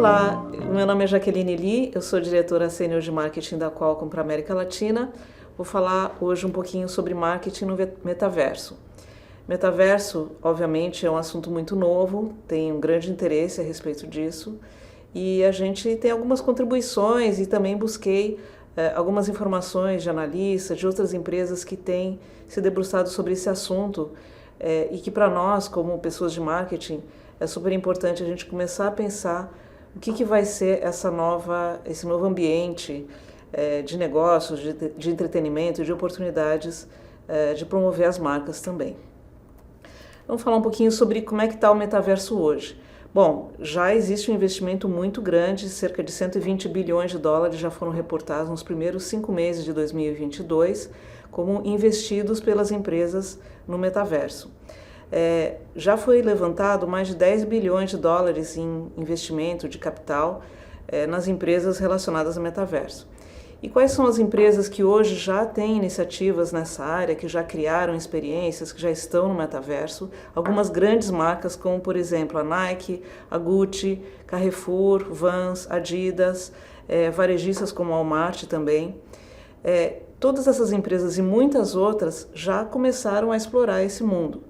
Olá, meu nome é Jaqueline Lee, eu sou diretora sênior de marketing da Qualcomm para a América Latina. Vou falar hoje um pouquinho sobre marketing no metaverso. Metaverso, obviamente, é um assunto muito novo, tem um grande interesse a respeito disso e a gente tem algumas contribuições e também busquei algumas informações de analistas, de outras empresas que têm se debruçado sobre esse assunto e que para nós, como pessoas de marketing, é super importante a gente começar a pensar o que vai ser esse novo ambiente de negócios, de entretenimento, de oportunidades de promover as marcas também. Vamos falar um pouquinho sobre como é que está o metaverso hoje. Bom, já existe um investimento muito grande, cerca de 120 bilhões de dólares já foram reportados nos primeiros 5 meses de 2022, como investidos pelas empresas no metaverso. Já foi levantado mais de 10 bilhões de dólares em investimento de capital nas empresas relacionadas ao metaverso. E quais são as empresas que hoje já têm iniciativas nessa área, que já criaram experiências, que já estão no metaverso? Algumas grandes marcas, como por exemplo a Nike, a Gucci, Carrefour, Vans, Adidas, varejistas como a Walmart também. Todas essas empresas e muitas outras já começaram a explorar esse mundo.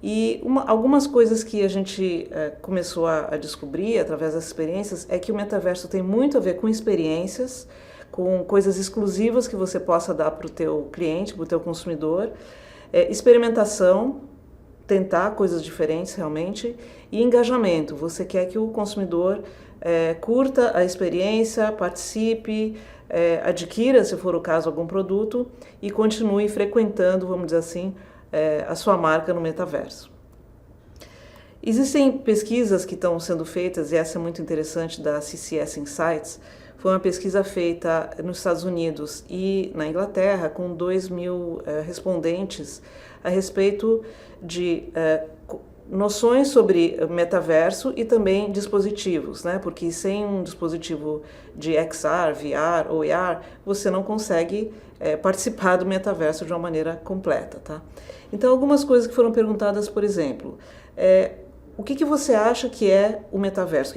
E algumas coisas que a gente começou a descobrir através das experiências é que o metaverso tem muito a ver com experiências, com coisas exclusivas que você possa dar para o teu cliente, para o teu consumidor, experimentação, tentar coisas diferentes realmente, e engajamento. Você quer que o consumidor curta a experiência, participe, adquira, se for o caso, algum produto e continue frequentando, vamos dizer assim, a sua marca no metaverso. Existem pesquisas que estão sendo feitas, e essa é muito interessante, da CCS Insights. Foi uma pesquisa feita nos Estados Unidos e na Inglaterra com 2.000 respondentes a respeito de noções sobre metaverso e também dispositivos, né? Porque sem um dispositivo de XR, VR ou AR, você não consegue participar do metaverso de uma maneira completa, tá? Então, algumas coisas que foram perguntadas, por exemplo, o que você acha que é o metaverso?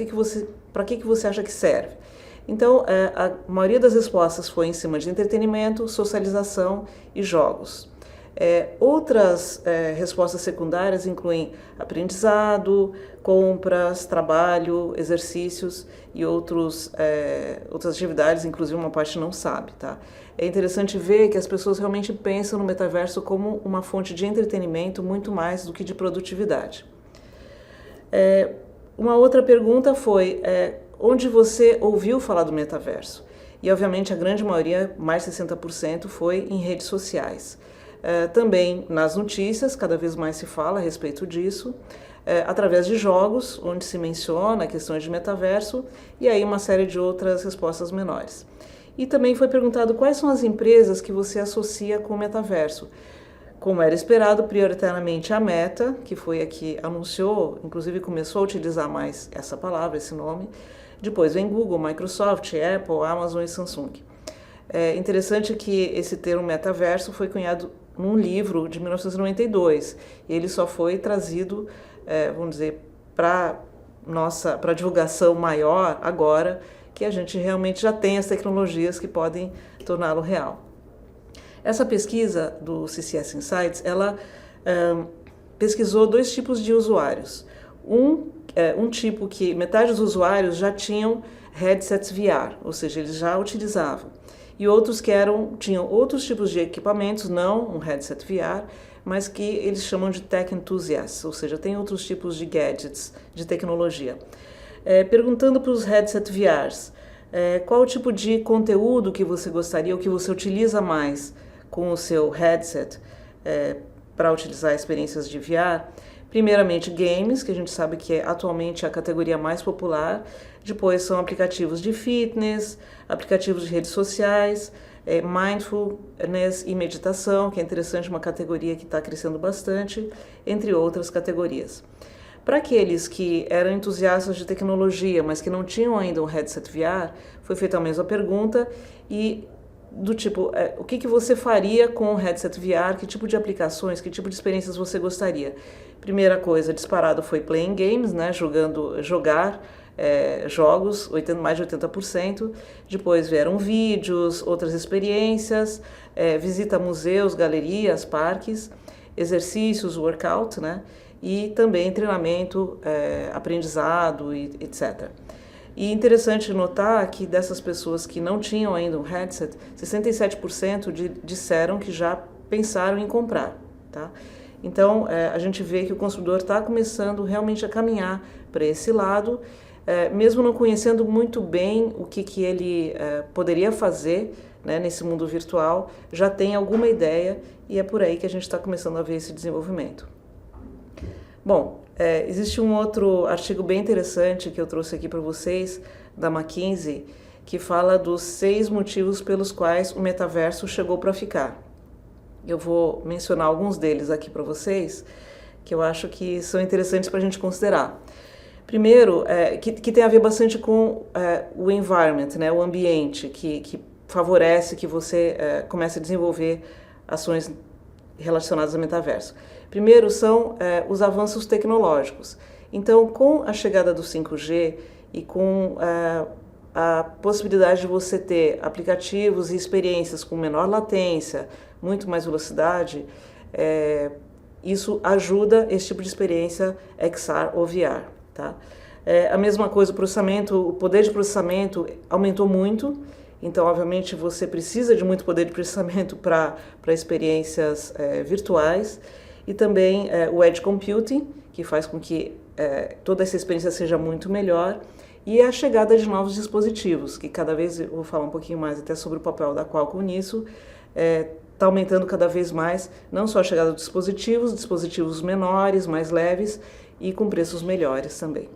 Para que você acha que serve? Então, a maioria das respostas foi em cima de entretenimento, socialização e jogos. Outras respostas secundárias incluem aprendizado, compras, trabalho, exercícios e outras atividades, inclusive uma parte não sabe, tá? É interessante ver que as pessoas realmente pensam no metaverso como uma fonte de entretenimento muito mais do que de produtividade. Uma outra pergunta foi onde você ouviu falar do metaverso? E obviamente a grande maioria, mais de 60%, foi em redes sociais. Também nas notícias, cada vez mais se fala a respeito disso, através de jogos, onde se menciona questões de metaverso, e aí uma série de outras respostas menores. E também foi perguntado quais são as empresas que você associa com o metaverso. Como era esperado, prioritariamente a Meta, que foi a que anunciou, inclusive começou a utilizar mais essa palavra, esse nome. Depois vem Google, Microsoft, Apple, Amazon e Samsung. É interessante que esse termo metaverso foi cunhado num livro de 1992 e ele só foi trazido, vamos dizer, para divulgação maior agora que a gente realmente já tem as tecnologias que podem torná-lo real. Essa pesquisa do CCS Insights, ela pesquisou 2 tipos de usuários. Um tipo que metade dos usuários já tinham headsets VR, ou seja, eles já utilizavam. E outros que tinham outros tipos de equipamentos, não um headset VR, mas que eles chamam de tech enthusiasts, ou seja, tem outros tipos de gadgets, de tecnologia. Perguntando para os headset VRs, qual o tipo de conteúdo que você gostaria ou que você utiliza mais com o seu headset para utilizar experiências de VR? Primeiramente, games, que a gente sabe que é atualmente a categoria mais popular. Depois são aplicativos de fitness, aplicativos de redes sociais, mindfulness e meditação, que é interessante, uma categoria que está crescendo bastante, entre outras categorias. Para aqueles que eram entusiastas de tecnologia, mas que não tinham ainda um headset VR, foi feita a mesma pergunta e do tipo, o que você faria com o headset VR, que tipo de aplicações, que tipo de experiências você gostaria? Primeira coisa, disparado, foi playing games, né, jogar jogos, mais de 80%. Depois vieram vídeos, outras experiências, visita a museus, galerias, parques, exercícios, workout, né? E também treinamento, aprendizado, etc. E interessante notar que dessas pessoas que não tinham ainda um headset, 67% disseram que já pensaram em comprar, tá? Então, a gente vê que o consumidor está começando realmente a caminhar para esse lado, mesmo não conhecendo muito bem o que ele poderia fazer, né, nesse mundo virtual, já tem alguma ideia e é por aí que a gente está começando a ver esse desenvolvimento. Bom, existe um outro artigo bem interessante que eu trouxe aqui para vocês, da McKinsey, que fala dos 6 motivos pelos quais o metaverso chegou para ficar. Eu vou mencionar alguns deles aqui para vocês, que eu acho que são interessantes para a gente considerar. Primeiro, que tem a ver bastante com o environment, né, o ambiente, que favorece que você comece a desenvolver ações relacionadas ao metaverso. Primeiro são os avanços tecnológicos. Então, com a chegada do 5G e com a possibilidade de você ter aplicativos e experiências com menor latência, muito mais velocidade, isso ajuda esse tipo de experiência XR ou VR. Tá? A mesma coisa, o poder de processamento aumentou muito, então, obviamente, você precisa de muito poder de processamento para experiências virtuais, e também o Edge Computing, que faz com que toda essa experiência seja muito melhor, e a chegada de novos dispositivos, que cada vez, eu vou falar um pouquinho mais até sobre o papel da Qualcomm nisso, está aumentando cada vez mais, não só a chegada de dispositivos menores, mais leves e com preços melhores também.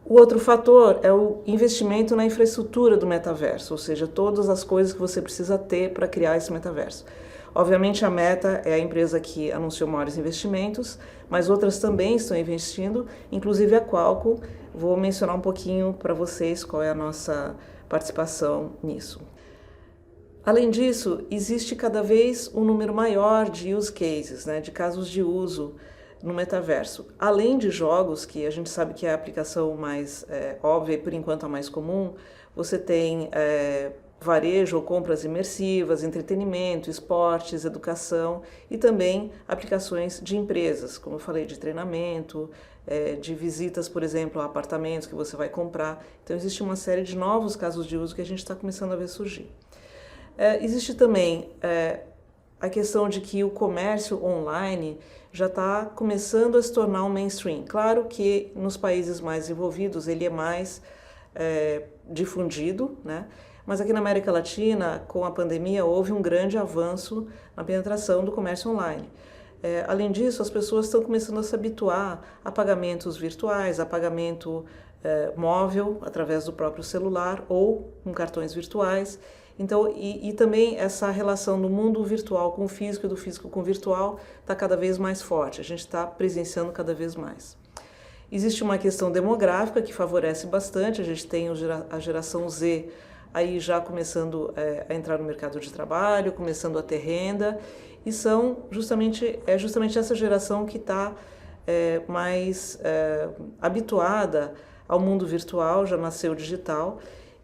O outro fator é o investimento na infraestrutura do metaverso, ou seja, todas as coisas que você precisa ter para criar esse metaverso. Obviamente a Meta é a empresa que anunciou maiores investimentos, mas outras também estão investindo, inclusive a Qualcomm. Vou mencionar um pouquinho para vocês qual é a nossa participação nisso. Além disso, existe cada vez um número maior de use cases, né, de casos de uso no metaverso. Além de jogos, que a gente sabe que é a aplicação mais óbvia e por enquanto a mais comum, você tem varejo ou compras imersivas, entretenimento, esportes, educação e também aplicações de empresas, como eu falei, de treinamento, de visitas, por exemplo, a apartamentos que você vai comprar. Então existe uma série de novos casos de uso que a gente está começando a ver surgir. Existe também a questão de que o comércio online já está começando a se tornar um mainstream. Claro que nos países mais desenvolvidos ele é mais difundido, né? Mas aqui na América Latina, com a pandemia, houve um grande avanço na penetração do comércio online. Além disso, as pessoas estão começando a se habituar a pagamentos virtuais, a pagamento móvel, através do próprio celular ou com cartões virtuais. Então, e também essa relação do mundo virtual com o físico e do físico com o virtual está cada vez mais forte, a gente está presenciando cada vez mais. Existe uma questão demográfica que favorece bastante, a gente tem a geração Z aí já começando a entrar no mercado de trabalho, começando a ter renda, e é justamente essa geração que está mais habituada ao mundo virtual, já nasceu digital,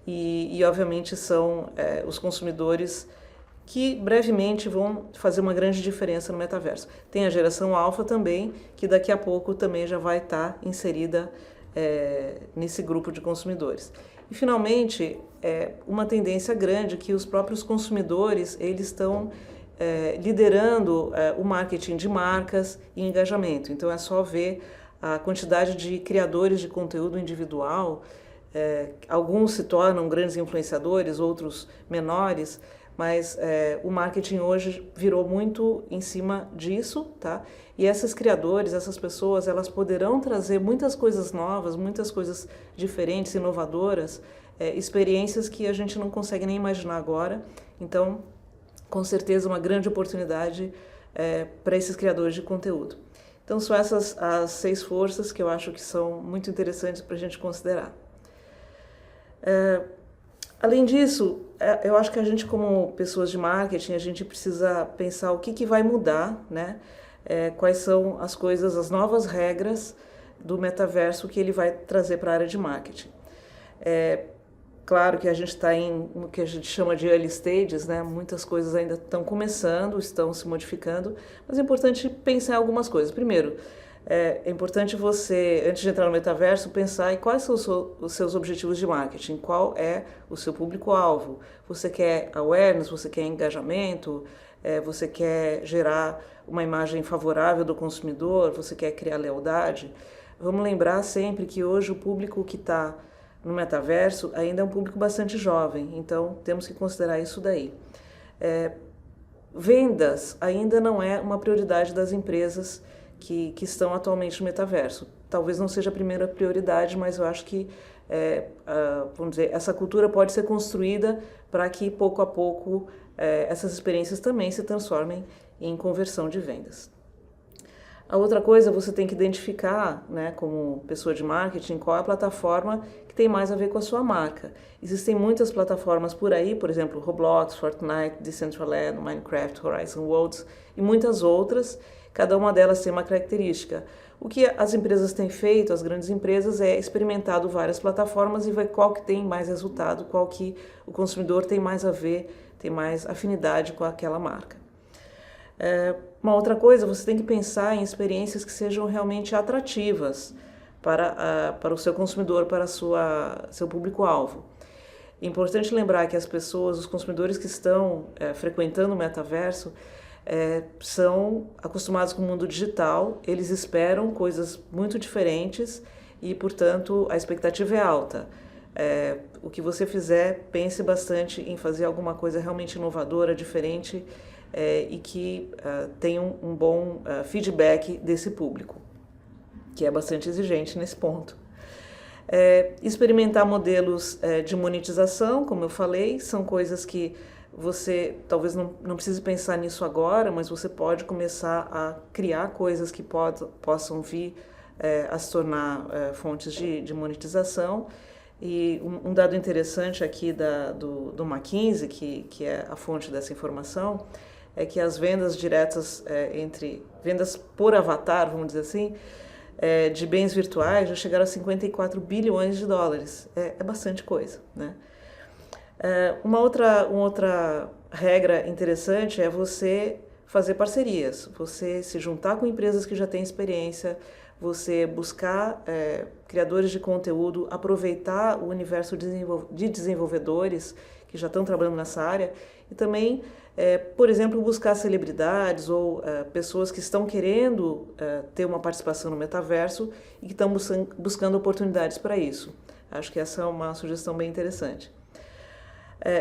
e obviamente são os consumidores que brevemente vão fazer uma grande diferença no metaverso. Tem a geração alfa também, que daqui a pouco também já vai estar inserida nesse grupo de consumidores. E finalmente, uma tendência grande que os próprios consumidores eles estão liderando o marketing de marcas e engajamento. Então é só ver a quantidade de criadores de conteúdo individual. Alguns se tornam grandes influenciadores, outros menores, mas o marketing hoje virou muito em cima disso, tá? E esses criadores, essas pessoas, elas poderão trazer muitas coisas novas, muitas coisas diferentes, inovadoras, experiências que a gente não consegue nem imaginar agora. Então, com certeza, uma grande oportunidade para esses criadores de conteúdo. Então, são essas as 6 forças que eu acho que são muito interessantes para a gente considerar. Além disso, eu acho que a gente, como pessoas de marketing, a gente precisa pensar o que vai mudar, né? Quais são as coisas, as novas regras do metaverso que ele vai trazer para a área de marketing. Claro que a gente está em o que a gente chama de early stages, né? Muitas coisas ainda estão começando, estão se modificando, mas é importante pensar em algumas coisas. Primeiro, é importante você, antes de entrar no metaverso, pensar em quais são os seus objetivos de marketing, qual é o seu público-alvo. Você quer awareness, você quer engajamento, você quer gerar uma imagem favorável do consumidor, você quer criar lealdade. Vamos lembrar sempre que hoje o público que está no metaverso ainda é um público bastante jovem, então temos que considerar isso daí. Vendas ainda não é uma prioridade das empresas que estão atualmente no metaverso. Talvez não seja a primeira prioridade, mas eu acho que vamos dizer, essa cultura pode ser construída para que pouco a pouco essas experiências também se transformem em conversão de vendas. A outra coisa, você tem que identificar, né, como pessoa de marketing, qual é a plataforma que tem mais a ver com a sua marca. Existem muitas plataformas por aí, por exemplo, Roblox, Fortnite, Decentraland, Minecraft, Horizon Worlds e muitas outras. Cada uma delas tem uma característica. O que as empresas têm feito, as grandes empresas, é experimentado várias plataformas e ver qual que tem mais resultado, qual que o consumidor tem mais a ver, tem mais afinidade com aquela marca. Uma outra coisa, você tem que pensar em experiências que sejam realmente atrativas para o seu consumidor, para seu público-alvo. É importante lembrar que as pessoas, os consumidores que estão frequentando o metaverso, são acostumados com o mundo digital, eles esperam coisas muito diferentes e, portanto, a expectativa é alta. O que você fizer, pense bastante em fazer alguma coisa realmente inovadora, diferente, e que tenha um bom feedback desse público, que é bastante exigente nesse ponto. Experimentar modelos de monetização, como eu falei, são coisas que você talvez não precise pensar nisso agora, mas você pode começar a criar coisas que possam vir a se tornar fontes de monetização. E um dado interessante aqui do McKinsey, que é a fonte dessa informação, é que as vendas diretas entre vendas por avatar, vamos dizer assim, de bens virtuais já chegaram a 54 bilhões de dólares. É bastante coisa, né? Uma outra regra interessante é você fazer parcerias, você se juntar com empresas que já têm experiência, você buscar criadores de conteúdo, aproveitar o universo de desenvolvedores que já estão trabalhando nessa área e também, por exemplo, buscar celebridades ou pessoas que estão querendo ter uma participação no metaverso e que estão buscando oportunidades para isso. Acho que essa é uma sugestão bem interessante.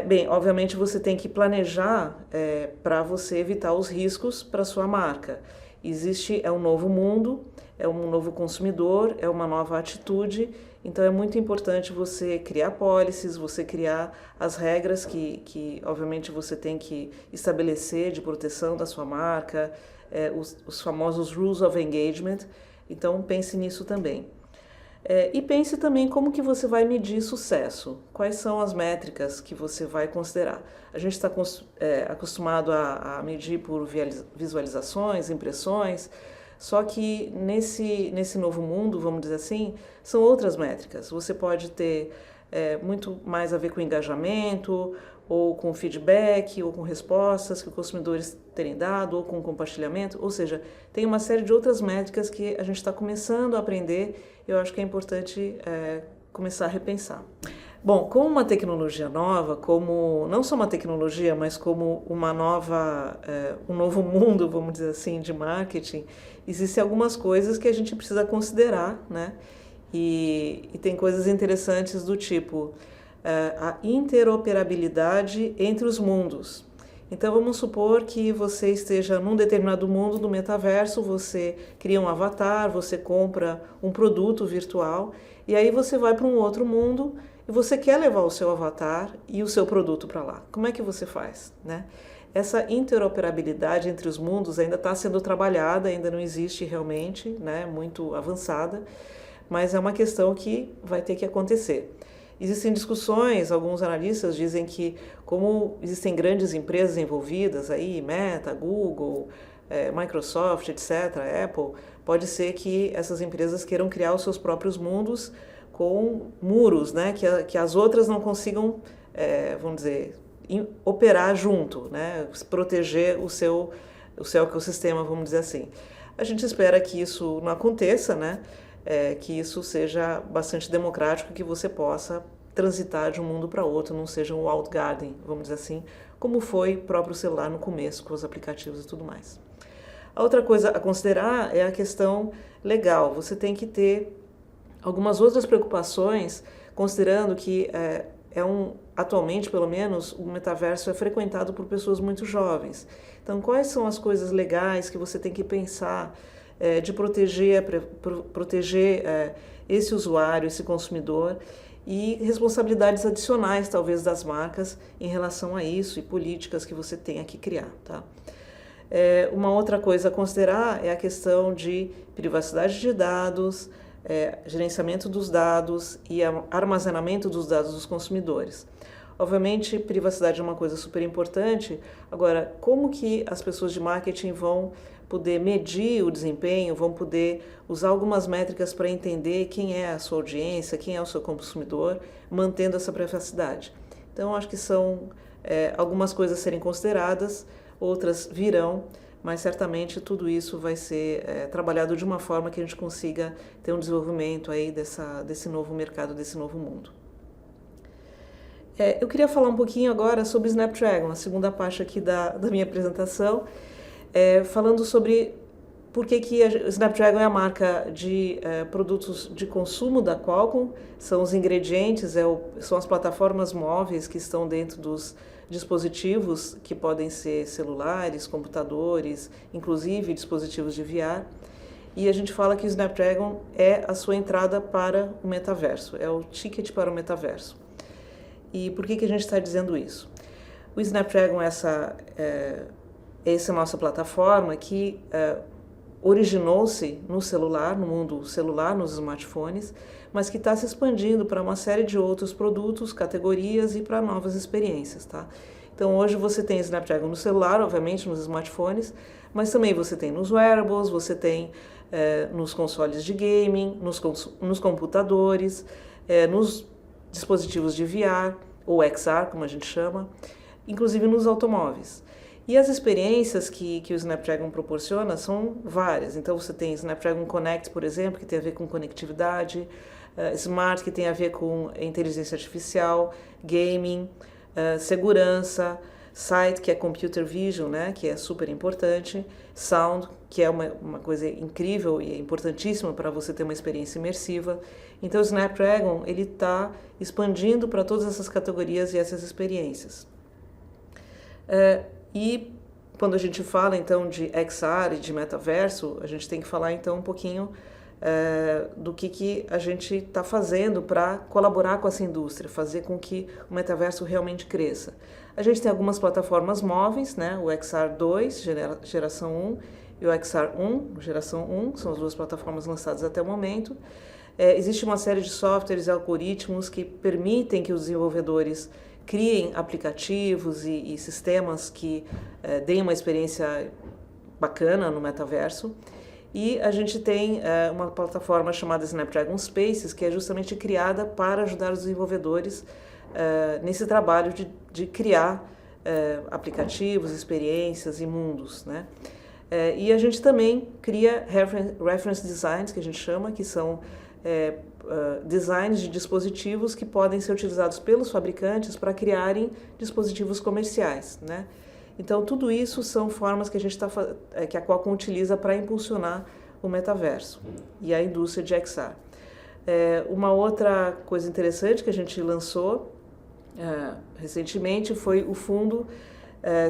Bem, obviamente você tem que planejar para você evitar os riscos para sua marca. É um novo mundo, é um novo consumidor, é uma nova atitude, então é muito importante você criar policies, você criar as regras que obviamente você tem que estabelecer de proteção da sua marca, os famosos Rules of Engagement, então pense nisso também. E pense também como que você vai medir sucesso, quais são as métricas que você vai considerar. A gente está acostumado a medir por visualizações, impressões, só que nesse novo mundo, vamos dizer assim, são outras métricas. Você pode ter muito mais a ver com engajamento, ou com feedback, ou com respostas que os consumidores terem dado, ou com compartilhamento, ou seja, tem uma série de outras métricas que a gente está começando a aprender. Eu acho que é importante começar a repensar. Bom, como uma tecnologia nova, como não só uma tecnologia, mas como um novo mundo, vamos dizer assim, de marketing, existem algumas coisas que a gente precisa considerar, né? E tem coisas interessantes do tipo a interoperabilidade entre os mundos. Então vamos supor que você esteja num determinado mundo do metaverso, você cria um avatar, você compra um produto virtual e aí você vai para um outro mundo e você quer levar o seu avatar e o seu produto para lá. Como é que você faz, né? Essa interoperabilidade entre os mundos ainda está sendo trabalhada, ainda não existe realmente, né, muito avançada, mas é uma questão que vai ter que acontecer. Existem discussões, alguns analistas dizem que como existem grandes empresas envolvidas aí, Meta, Google, Microsoft, etc., Apple, pode ser que essas empresas queiram criar os seus próprios mundos com muros, né, que as outras não consigam, vamos dizer, operar junto, né, proteger o seu ecossistema, vamos dizer assim. A gente espera que isso não aconteça, né, que isso seja bastante democrático, que você possa transitar de um mundo para outro, não seja um walled garden, vamos dizer assim, como foi o próprio celular no começo, com os aplicativos e tudo mais. A outra coisa a considerar é a questão legal. Você tem que ter algumas outras preocupações, considerando que atualmente, pelo menos, o metaverso é frequentado por pessoas muito jovens. Então, quais são as coisas legais que você tem que pensar de proteger esse usuário, esse consumidor, e responsabilidades adicionais, talvez, das marcas em relação a isso e políticas que você tenha que criar, tá? Uma outra coisa a considerar é a questão de privacidade de dados, gerenciamento dos dados e armazenamento dos dados dos consumidores. Obviamente, privacidade é uma coisa super importante. Agora, como que as pessoas de marketing vão poder medir o desempenho, vão poder usar algumas métricas para entender quem é a sua audiência, quem é o seu consumidor, mantendo essa privacidade? Então, acho que são algumas coisas a serem consideradas, outras virão, mas certamente tudo isso vai ser trabalhado de uma forma que a gente consiga ter um desenvolvimento aí desse novo mercado, desse novo mundo. Eu queria falar um pouquinho agora sobre Snapdragon, a segunda parte aqui da minha apresentação, falando sobre por que o Snapdragon é a marca de produtos de consumo da Qualcomm, são os ingredientes, são as plataformas móveis que estão dentro dos dispositivos que podem ser celulares, computadores, inclusive dispositivos de VR. E a gente fala que o Snapdragon é a sua entrada para o metaverso, é o ticket para o metaverso. E por que a gente está dizendo isso? O Snapdragon é essa nossa plataforma que originou-se no celular, no mundo celular, nos smartphones, mas que está se expandindo para uma série de outros produtos, categorias e para novas experiências, tá? Então hoje você tem Snapdragon no celular, obviamente nos smartphones, mas também você tem nos wearables, você tem nos consoles de gaming, nos computadores, nos dispositivos de VR, ou XR, como a gente chama, inclusive nos automóveis. E as experiências que o Snapdragon proporciona são várias. Então você tem Snapdragon Connect, por exemplo, que tem a ver com conectividade, Smart, que tem a ver com inteligência artificial, gaming, segurança, Sight, que é computer vision, né, que é super importante, Sound, que é uma coisa incrível e importantíssima para você ter uma experiência imersiva. Então o Snapdragon ele está expandindo para todas essas categorias e essas experiências. E quando a gente fala então de XR e de metaverso, a gente tem que falar então um pouquinho do que a gente está fazendo para colaborar com essa indústria, fazer com que o metaverso realmente cresça. A gente tem algumas plataformas móveis, né? O XR2, geração 1, e o XR1, geração 1, são as duas plataformas lançadas até o momento. Existe uma série de softwares e algoritmos que permitem que os desenvolvedores criem aplicativos e sistemas que deem uma experiência bacana no metaverso. E a gente tem uma plataforma chamada Snapdragon Spaces, que é justamente criada para ajudar os desenvolvedores nesse trabalho de criar aplicativos, experiências e mundos, né? E a gente também cria reference designs, que a gente chama, que são designs de dispositivos que podem ser utilizados pelos fabricantes para criarem dispositivos comerciais, né? Então, tudo isso são formas que que a Qualcomm utiliza para impulsionar o metaverso e a indústria de XR. Uma outra coisa interessante que a gente lançou recentemente foi o fundo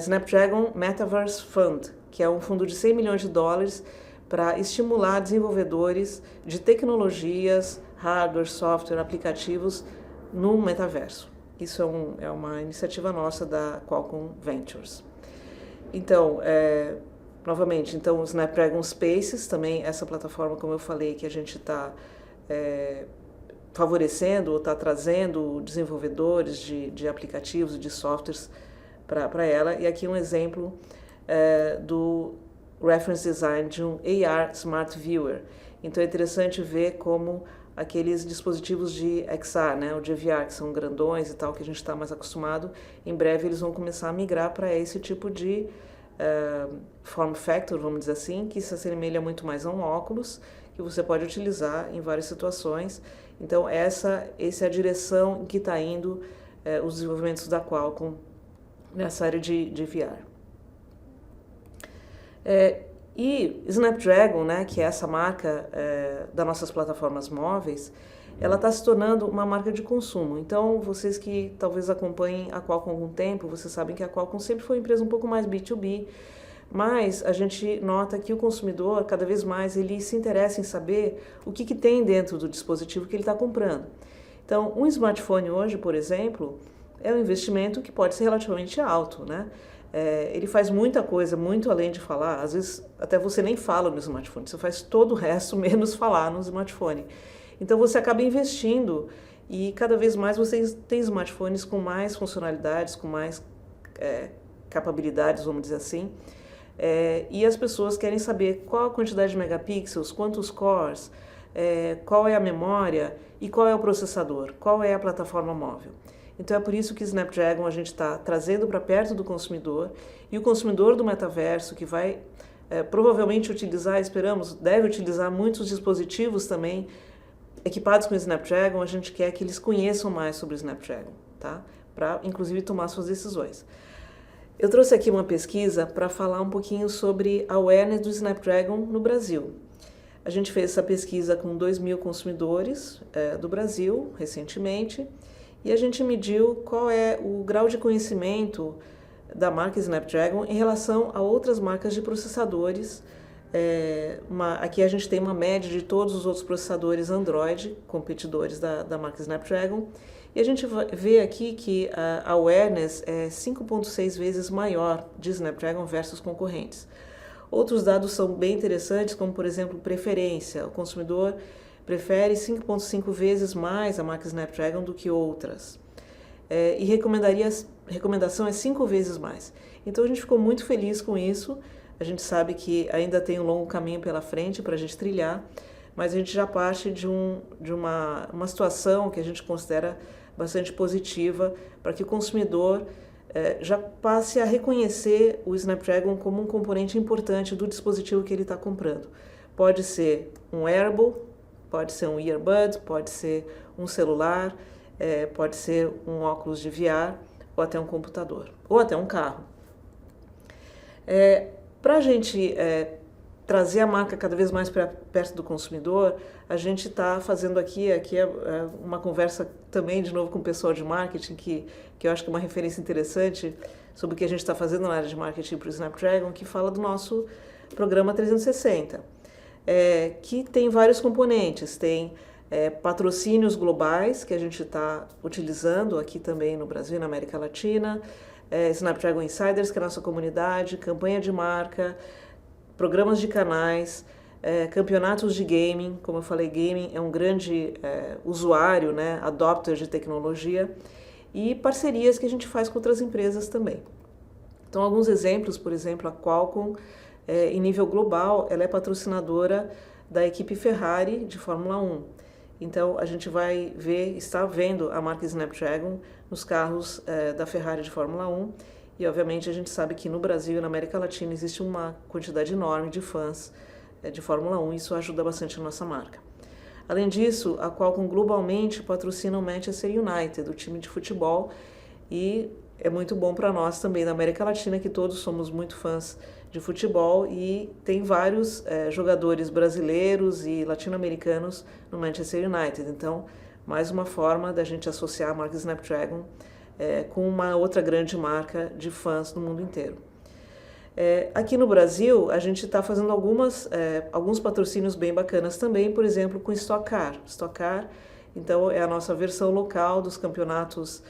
Snapdragon Metaverse Fund, que é um fundo de $100 milhões para estimular desenvolvedores de tecnologias, hardware, software, aplicativos no metaverso. Isso é uma iniciativa nossa da Qualcomm Ventures. Então, novamente, então o Snapdragon Spaces, também essa plataforma, como eu falei, que a gente está favorecendo ou está trazendo desenvolvedores de aplicativos e de softwares para ela. E aqui um exemplo do reference design de um AR Smart Viewer. Então é interessante ver como aqueles dispositivos de XR, né, ou de VR, que são grandões e tal, que a gente está mais acostumado, em breve eles vão começar a migrar para esse tipo de form factor, vamos dizer assim, que se assemelha muito mais a um óculos, que você pode utilizar em várias situações. Então essa é a direção em que está indo os desenvolvimentos da Qualcomm nessa área de VR. E Snapdragon, né, que é essa marca das nossas plataformas móveis, ela está se tornando uma marca de consumo. Então, vocês que talvez acompanhem a Qualcomm há algum tempo, vocês sabem que a Qualcomm sempre foi uma empresa um pouco mais B2B, mas a gente nota que o consumidor, cada vez mais, ele se interessa em saber o que tem dentro do dispositivo que ele está comprando. Então, um smartphone hoje, por exemplo, é um investimento que pode ser relativamente alto, né? Ele faz muita coisa, muito além de falar. Às vezes até você nem fala no smartphone, você faz todo o resto menos falar no smartphone. Então você acaba investindo e cada vez mais você tem smartphones com mais funcionalidades, com mais capabilidades, vamos dizer assim. E as pessoas querem saber qual a quantidade de megapixels, quantos cores, qual é a memória e qual é o processador, qual é a plataforma móvel. Então é por isso que Snapdragon a gente está trazendo para perto do consumidor, e o consumidor do metaverso que vai provavelmente utilizar, esperamos, deve utilizar muitos dispositivos também equipados com Snapdragon, a gente quer que eles conheçam mais sobre o Snapdragon, tá? Para inclusive tomar suas decisões. Eu trouxe aqui uma pesquisa para falar um pouquinho sobre a awareness do Snapdragon no Brasil. A gente fez essa pesquisa com 2.000 consumidores do Brasil recentemente, e a gente mediu qual é o grau de conhecimento da marca Snapdragon em relação a outras marcas de processadores. Aqui a gente tem uma média de todos os outros processadores Android, competidores da marca Snapdragon, e a gente vê aqui que a awareness é 5,6 vezes maior de Snapdragon versus concorrentes. Outros dados são bem interessantes, como por exemplo preferência. O consumidor prefere 5,5 vezes mais a marca Snapdragon do que outras. E recomendação é 5 vezes mais. Então a gente ficou muito feliz com isso. A gente sabe que ainda tem um longo caminho pela frente para a gente trilhar, mas a gente já parte de uma situação que a gente considera bastante positiva para que o consumidor já passe a reconhecer o Snapdragon como um componente importante do dispositivo que ele está comprando. Pode ser um wearable, pode ser um earbud, pode ser um celular, pode ser um óculos de VR, ou até um computador, ou até um carro. Para a gente trazer a marca cada vez mais para perto do consumidor, a gente está fazendo aqui uma conversa também, de novo, com o pessoal de marketing, que eu acho que é uma referência interessante sobre o que a gente está fazendo na área de marketing para o Snapdragon, que fala do nosso programa 360. Que tem vários componentes, tem patrocínios globais que a gente está utilizando aqui também no Brasil e na América Latina, Snapdragon Insiders, que é a nossa comunidade, campanha de marca, programas de canais, campeonatos de gaming. Como eu falei, gaming é um grande usuário, né, adopter de tecnologia, e parcerias que a gente faz com outras empresas também. Então, alguns exemplos, por exemplo, a Qualcomm, em nível global, ela é patrocinadora da equipe Ferrari de Fórmula 1. Então, a gente está vendo a marca Snapdragon nos carros da Ferrari de Fórmula 1, e obviamente a gente sabe que no Brasil e na América Latina existe uma quantidade enorme de fãs de Fórmula 1, e isso ajuda bastante a nossa marca. Além disso, a Qualcomm globalmente patrocina o Manchester United, o time de futebol, e é muito bom para nós também na América Latina, que todos somos muito fãs de futebol, e tem vários jogadores brasileiros e latino-americanos no Manchester United. Então, mais uma forma da gente associar a marca Snapdragon com uma outra grande marca de fãs no mundo inteiro. Aqui no Brasil, a gente está fazendo alguns patrocínios bem bacanas também, por exemplo, com Stock Car. Stock Car, então, é a nossa versão local dos campeonatos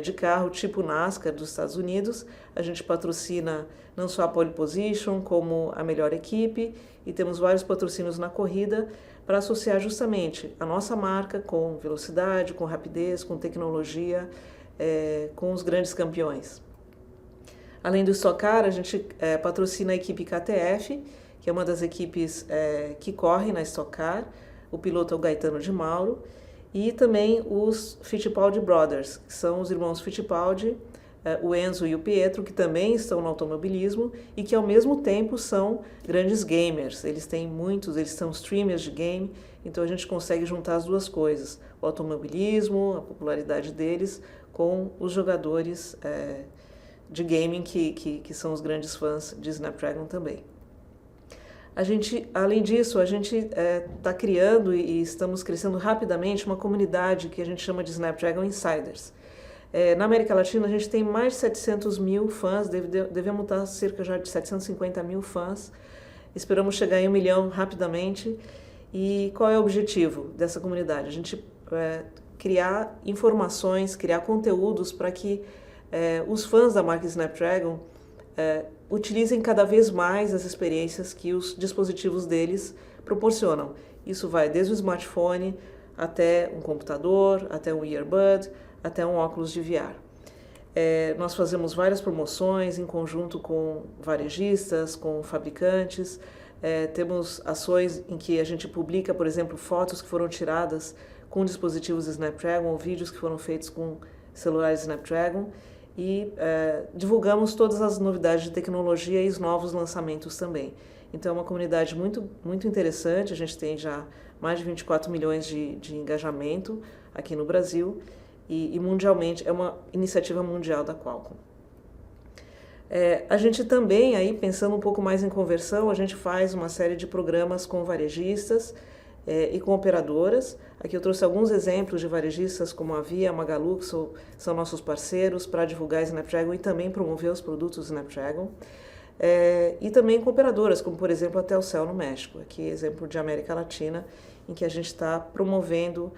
de carro tipo NASCAR dos Estados Unidos. A gente patrocina não só a pole position, como a melhor equipe, e temos vários patrocínios na corrida para associar justamente a nossa marca com velocidade, com rapidez, com tecnologia, com os grandes campeões. Além do Stock Car, a gente patrocina a equipe KTF, que é uma das equipes que corre na Stock Car. O piloto é o Gaetano de Mauro. E também os Fittipaldi Brothers, que são os irmãos Fittipaldi, o Enzo e o Pietro, que também estão no automobilismo e que ao mesmo tempo são grandes gamers. Eles são streamers de game, então a gente consegue juntar as duas coisas, o automobilismo, a popularidade deles, com os jogadores de gaming que são os grandes fãs de Snapdragon também. Além disso, a gente está criando e estamos crescendo rapidamente uma comunidade que a gente chama de Snapdragon Insiders. Na América Latina, a gente tem mais de 700 mil fãs, devemos estar cerca já de 750 mil fãs. Esperamos chegar em 1 milhão rapidamente. E qual é o objetivo dessa comunidade? A gente criar informações, criar conteúdos para que os fãs da marca Snapdragon utilizem cada vez mais as experiências que os dispositivos deles proporcionam. Isso vai desde o smartphone até um computador, até um earbud, até um óculos de VR. Nós fazemos várias promoções em conjunto com varejistas, com fabricantes. Temos ações em que a gente publica, por exemplo, fotos que foram tiradas com dispositivos Snapdragon ou vídeos que foram feitos com celulares Snapdragon e divulgamos todas as novidades de tecnologia e os novos lançamentos também. Então é uma comunidade muito, muito interessante, a gente tem já mais de 24 milhões de engajamento aqui no Brasil e mundialmente, é uma iniciativa mundial da Qualcomm. A gente também, aí pensando um pouco mais em conversão, a gente faz uma série de programas com varejistas e com operadoras. Aqui eu trouxe alguns exemplos de varejistas como a Via, a Magalu, que são nossos parceiros para divulgar Snapdragon e também promover os produtos Snapdragon. E também com operadoras, como por exemplo a Telcel no México, aqui exemplo de América Latina, em que a gente está promovendo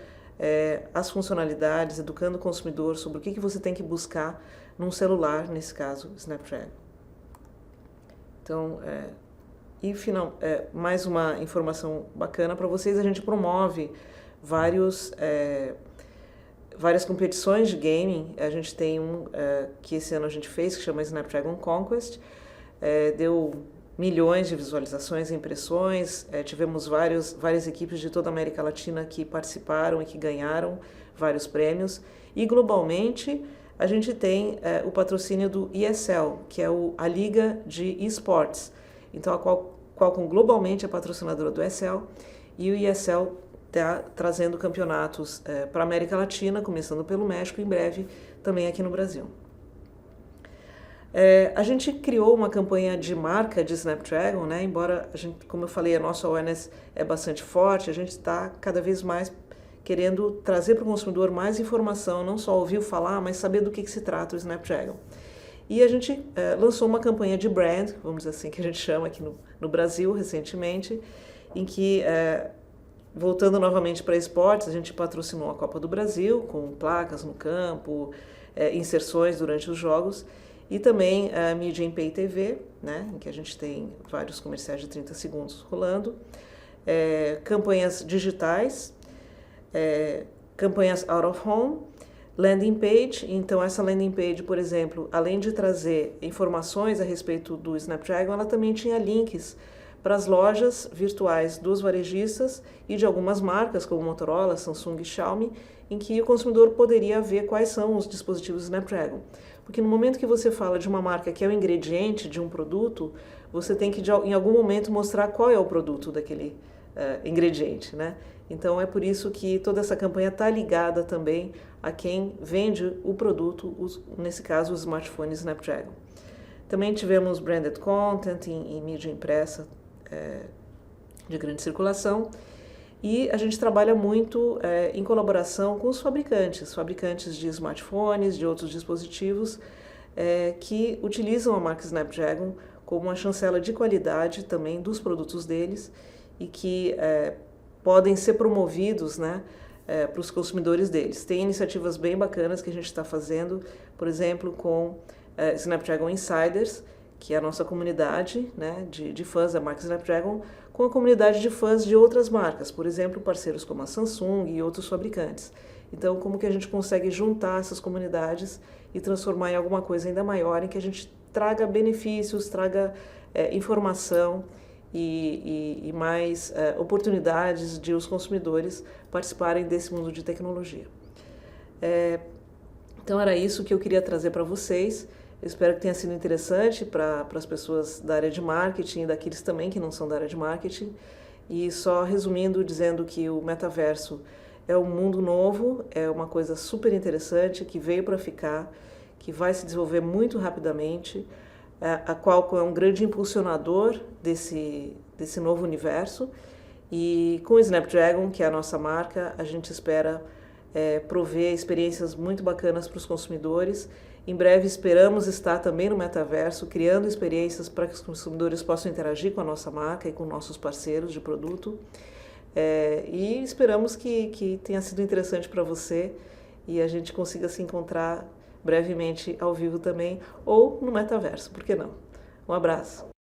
as funcionalidades, educando o consumidor sobre o que você tem que buscar num celular, nesse caso, Snapdragon. Então, mais uma informação bacana para vocês, a gente promove várias competições de gaming. A gente tem que esse ano a gente fez, que chama Snapdragon Conquest, deu milhões de visualizações e impressões, tivemos várias equipes de toda a América Latina que participaram e que ganharam vários prêmios, e globalmente a gente tem o patrocínio do ESL, que é a Liga de Esports. Então a Qualcomm globalmente é patrocinadora do ESL e o ESL está trazendo campeonatos para a América Latina, começando pelo México e em breve também aqui no Brasil. A gente criou uma campanha de marca de Snapdragon, né? Embora, como eu falei, a nossa awareness é bastante forte, a gente está cada vez mais querendo trazer para o consumidor mais informação, não só ouvir falar, mas saber do que se trata o Snapdragon. E a gente lançou uma campanha de brand, vamos dizer assim, que a gente chama aqui no Brasil recentemente, em que, voltando novamente para esportes, a gente patrocinou a Copa do Brasil, com placas no campo, inserções durante os jogos, e também a mídia em Pay TV, né, em que a gente tem vários comerciais de 30 segundos rolando, campanhas digitais, campanhas out of home, landing page. Então essa landing page, por exemplo, além de trazer informações a respeito do Snapdragon, ela também tinha links para as lojas virtuais dos varejistas e de algumas marcas como Motorola, Samsung e Xiaomi, em que o consumidor poderia ver quais são os dispositivos Snapdragon. Porque no momento que você fala de uma marca que é o ingrediente de um produto, você tem que em algum momento mostrar qual é o produto daquele ingrediente, né? Então é por isso que toda essa campanha está ligada também a quem vende o produto, nesse caso os smartphones Snapdragon. Também tivemos branded content em mídia impressa de grande circulação. E a gente trabalha muito em colaboração com os fabricantes de smartphones, de outros dispositivos, que utilizam a marca Snapdragon como uma chancela de qualidade também dos produtos deles e que podem ser promovidos, né, para os consumidores deles. Tem iniciativas bem bacanas que a gente está fazendo, por exemplo, com Snapdragon Insiders, que é a nossa comunidade, né, de fãs da marca Snapdragon, com a comunidade de fãs de outras marcas, por exemplo, parceiros como a Samsung e outros fabricantes. Então, como que a gente consegue juntar essas comunidades e transformar em alguma coisa ainda maior, em que a gente traga benefícios, traga informação e mais oportunidades de os consumidores participarem desse mundo de tecnologia. Então era isso que eu queria trazer para vocês. Eu espero que tenha sido interessante para as pessoas da área de marketing e daqueles também que não são da área de marketing. E só resumindo, dizendo que o metaverso é um mundo novo, é uma coisa super interessante que veio para ficar, que vai se desenvolver muito rapidamente, a qual é um grande impulsionador desse novo universo. E com o Snapdragon, que é a nossa marca, a gente espera prover experiências muito bacanas para os consumidores. Em breve esperamos estar também no metaverso, criando experiências para que os consumidores possam interagir com a nossa marca e com nossos parceiros de produto. E esperamos que tenha sido interessante para você e a gente consiga se encontrar brevemente ao vivo também, ou no metaverso, por que não? Um abraço!